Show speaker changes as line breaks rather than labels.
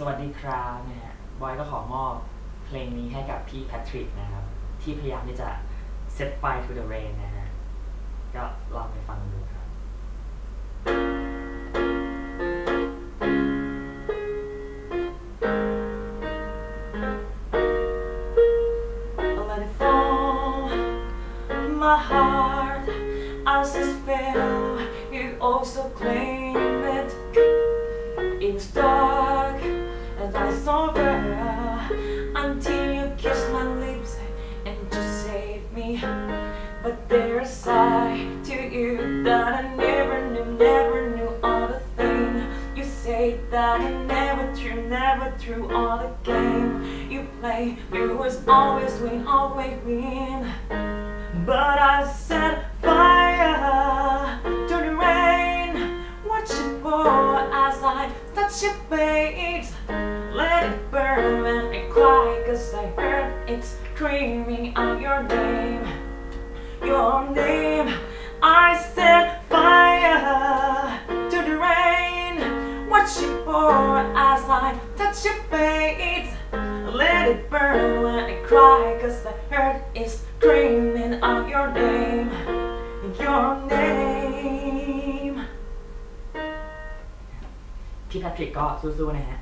สวัสดีครับนะฮะบอยก็ขอมอบเพลงนี้ให้กับพี่แพทริกนะครับที่พยายามที่จะ set fire to the rain นะฮะก็ลองไปฟังดูครับ Let it fall my heart as it fell you also claim it it was dark and I saw her until you kissed my lips and just saved me but there's a side to you that I never knew all the things you say that I never true all the game you play you was always win but I set fire to the rain watch it pour as I touch your face let it burn when I cry cause I heard it screaming out your name I set fire to the rain watch it pour as I touch your face let it burn when I cry cause I heard it screaming out your name พี่แพทริกก็สู้ๆนะฮะ